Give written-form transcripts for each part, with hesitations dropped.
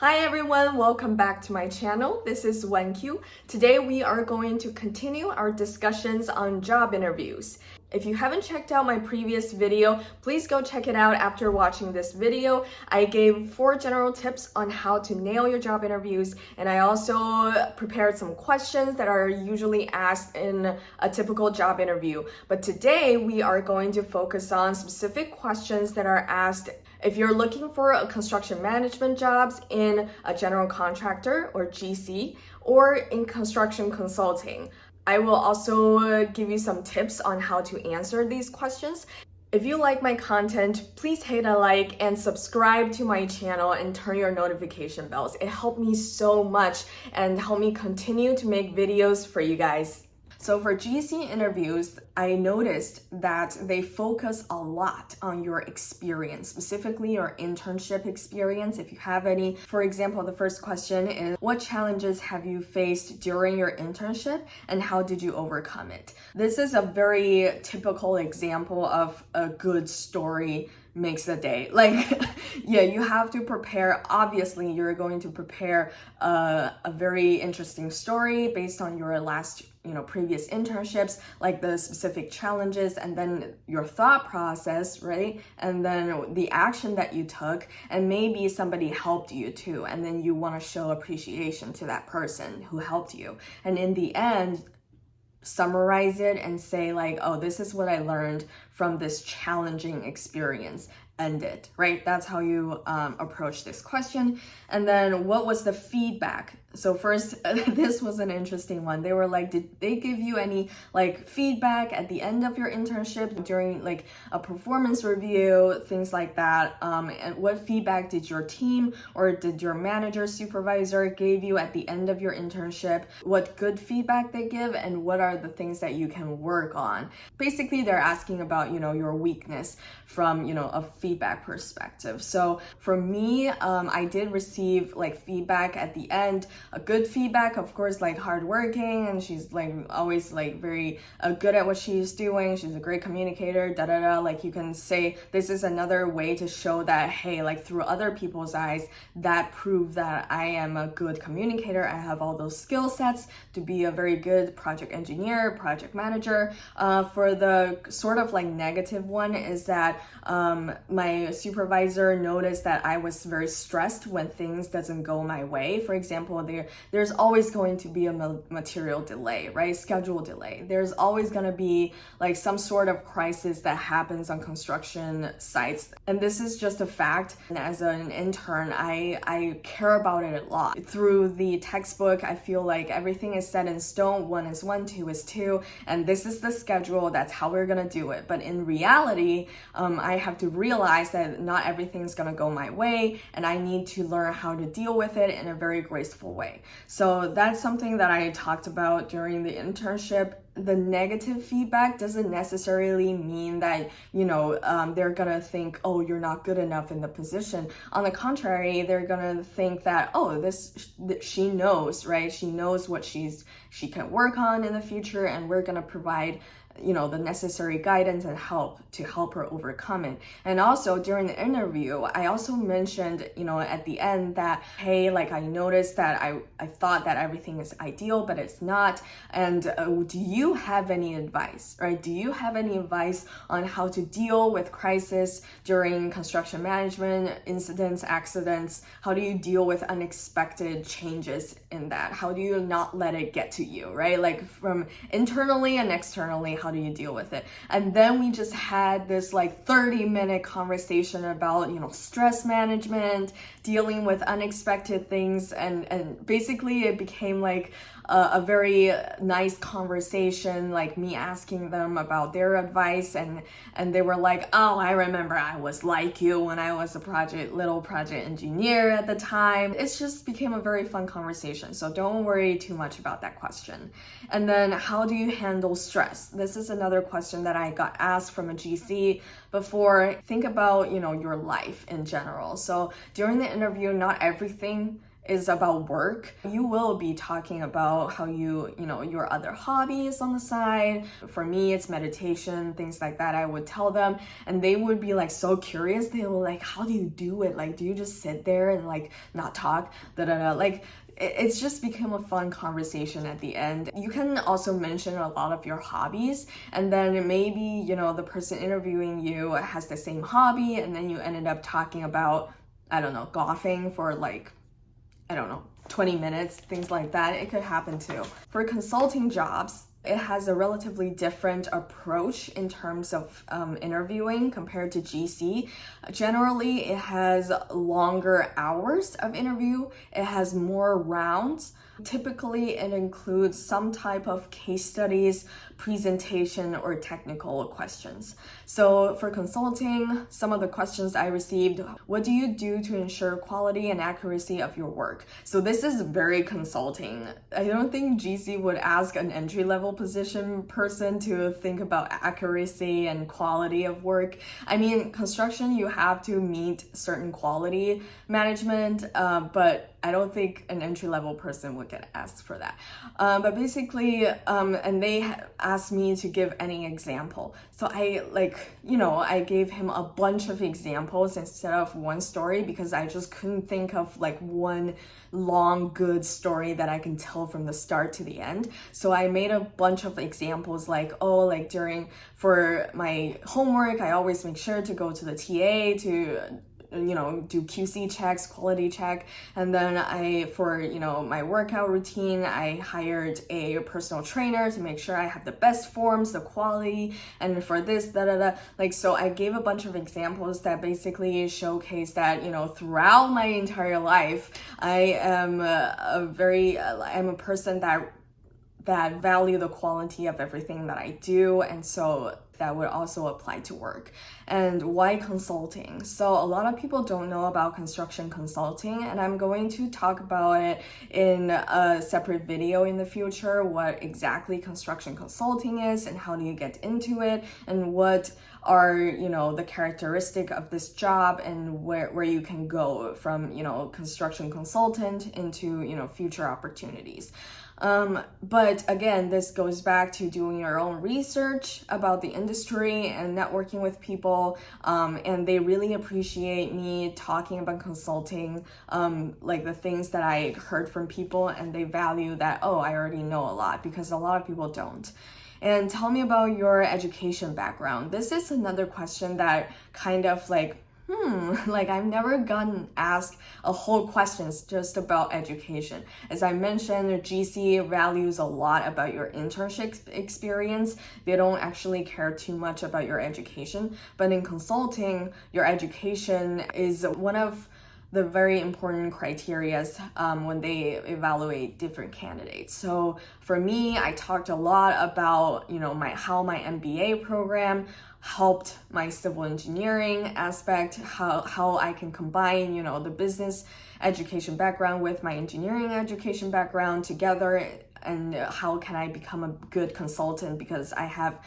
Hi everyone, welcome back to my channel. This is WanQ. Today we are going to continue our discussions on job interviews. If you haven't checked out my previous video, please go check it out after watching this video. I gave 4 general tips on how to nail your job interviews, and I also prepared some questions that are usually asked in a typical job interview. But today we are going to focus on specific questions that are asked if you're looking for a construction management jobs in a general contractor or GC or in construction consulting. I will also give you some tips on how to answer these questions. If you like my content, please hit a like and subscribe to my channel and turn your notification bells. It helped me so much and helped me continue to make videos for you guys. So for GC interviews, I noticed that they focus a lot on your experience, specifically your internship experience, if you have any. For example, the first question is, what challenges have you faced during your internship and how did you overcome it? This is a very typical example of a good story makes the day. Yeah, you have to prepare. Obviously, you're going to prepare a very interesting story based on your last previous internships, like the specific challenges and then your thought process, right? And then the action that you took, and maybe somebody helped you too, and then you want to show appreciation to that person who helped you. And in the end, summarize it and say like, oh, this is what I learned from this challenging experience. End it, right? That's how you approach this question. And then what was the feedback? So first, this was an interesting one. They were like, did they give you any feedback at the end of your internship during a performance review, things like that? And what feedback did your team or did your manager, supervisor give you at the end of your internship? What good feedback they give and what are the things that you can work on? Basically, they're asking about, your weakness from, a feedback perspective. So for me, I did receive feedback at the end. A good feedback, of course, hardworking, and she's always very good at what she's doing. She's a great communicator, you can say this is another way to show that, hey, through other people's eyes, that prove that I am a good communicator. I have all those skill sets to be a very good project engineer, project manager. For the sort of negative one is that my supervisor noticed that I was very stressed when things doesn't go my way. For example, there's always going to be a material delay, right? Schedule delay. There's always going to be some sort of crisis that happens on construction sites. And this is just a fact. And as an intern, I care about it a lot. Through the textbook, I feel like everything is set in stone. 1 is 1, 2 is 2. And this is the schedule. That's how we're going to do it. But in reality, I have to realize that not everything's going to go my way. And I need to learn how to deal with it in a very graceful way. So that's something that I talked about during the internship. The negative feedback doesn't necessarily mean that, they're gonna think, oh, you're not good enough in the position. On the contrary, they're gonna think that, oh, she knows, right? She knows what she can work on in the future, and we're gonna provide the necessary guidance and help to help her overcome it. And also during the interview, I also mentioned, at the end that, hey, I noticed that I thought that everything is ideal, but it's not. And do you have any advice, right? Do you have any advice on how to deal with crisis during construction management, incidents, accidents? How do you deal with unexpected changes in that? How do you not let it get to you, right? From internally and externally, how do you deal with it? And then we just had this 30-minute conversation about stress management, dealing with unexpected things, and basically it became a very nice conversation, me asking them about their advice, and they were like, oh, I remember I was like you when I was a little project engineer at the time. It's just became a very fun conversation, so don't worry too much about that question. And then how do you handle stress? This is another question that I got asked from a GC before. Think about your life in general. So during the interview, not everything is about work, you will be talking about how your other hobbies on the side. For me, it's meditation, things like that. I would tell them, and they would be like so curious. They were like, how do you do it? Like, do you just sit there and like not talk? Like, it's just become a fun conversation at the end. You can also mention a lot of your hobbies, and then maybe, the person interviewing you has the same hobby, and then you ended up talking about, I don't know, golfing for like, 20 minutes, things like that. It could happen too. For consulting jobs, it has a relatively different approach in terms of interviewing compared to GC. Generally, it has longer hours of interview. It has more rounds. Typically, it includes some type of case studies, presentation, or technical questions. So for consulting, some of the questions I received: what do you do to ensure quality and accuracy of your work? So this is very consulting. I don't think GC would ask an entry-level position person to think about accuracy and quality of work. I mean, construction, you have to meet certain quality management, but I don't think an entry-level person would get asked for that. But basically, and they asked me to give any example. So I gave him a bunch of examples instead of one story, because I just couldn't think of like one long good story that I can tell from the start to the end. So I made a bunch of examples like, for my homework, I always make sure to go to the TA to do QC checks, quality check. And then for my workout routine, I hired a personal trainer to make sure I have the best forms, the quality, and for this, so I gave a bunch of examples that basically showcase that, throughout my entire life, I am I'm a person that value the quality of everything that I do, and so that would also apply to work. And why consulting? So a lot of people don't know about construction consulting, and I'm going to talk about it in a separate video in the future, what exactly construction consulting is and how do you get into it, and what are the characteristic of this job, and where you can go from construction consultant into future opportunities. But again, this goes back to doing your own research about the industry and networking with people, and they really appreciate me talking about consulting, like the things that I heard from people, and they value that, I already know a lot, because a lot of people don't. And tell me about your education background. This is another question that kind of I've never gotten asked a whole questions just about education. As I mentioned, GC values a lot about your internship experience. They don't actually care too much about your education. But in consulting, your education is one of the very important criteria when they evaluate different candidates. So for me, I talked a lot about how my MBA program helped my civil engineering aspect, how I can combine the business education background with my engineering education background together, and how can I become a good consultant, because I have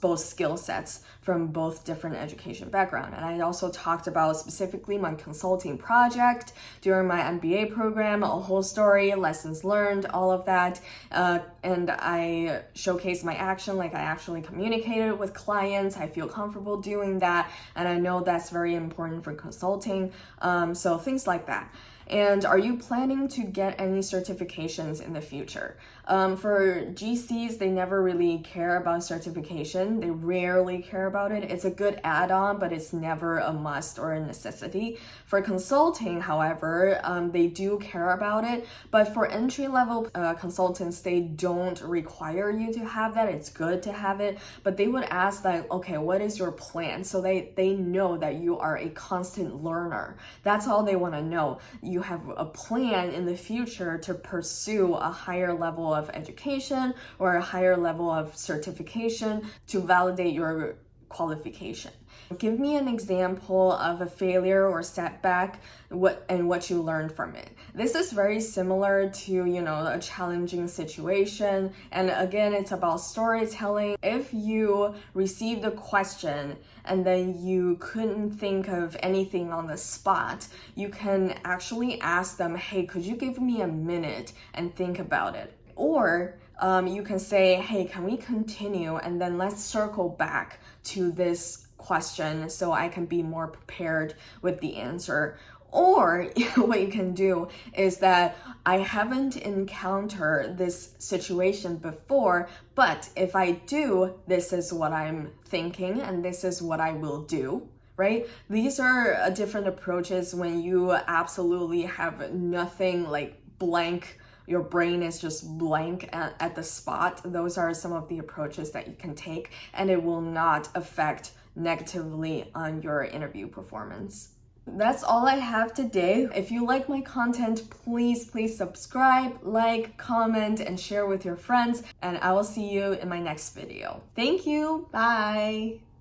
both skill sets from both different education background. And I also talked about specifically my consulting project during my MBA program, a whole story, lessons learned, all of that, and I showcased my action, like I actually communicated with clients. I feel comfortable doing that, and I know that's very important for consulting, so things like that. And are you planning to get any certifications in the future? For GCs, they never really care about certification. They rarely care about it. It's a good add-on, but it's never a must or a necessity. For consulting, however, they do care about it. But for entry-level consultants, they don't require you to have that. It's good to have it. But they would ask okay, what is your plan? So they know that you are a constant learner. That's all they want to know. You have a plan in the future to pursue a higher level of education or a higher level of certification to validate your qualification. Give me an example of a failure or setback what you learned from it. This is very similar to, a challenging situation. And again, it's about storytelling. If you received a question and then you couldn't think of anything on the spot, you can actually ask them, hey, could you give me a minute and think about it? Or you can say, hey, can we continue? And then let's circle back to this question so I can be more prepared with the answer. Or what you can do is that I haven't encountered this situation before, but if I do, this is what I'm thinking and this is what I will do. Right? These are different approaches when you absolutely have nothing, like blank. Your brain is just blank at the spot. Those are some of the approaches that you can take, and it will not affect negatively on your interview performance. That's all I have today. If you like my content, please subscribe, like, comment, and share with your friends, and I will see you in my next video. Thank you. Bye.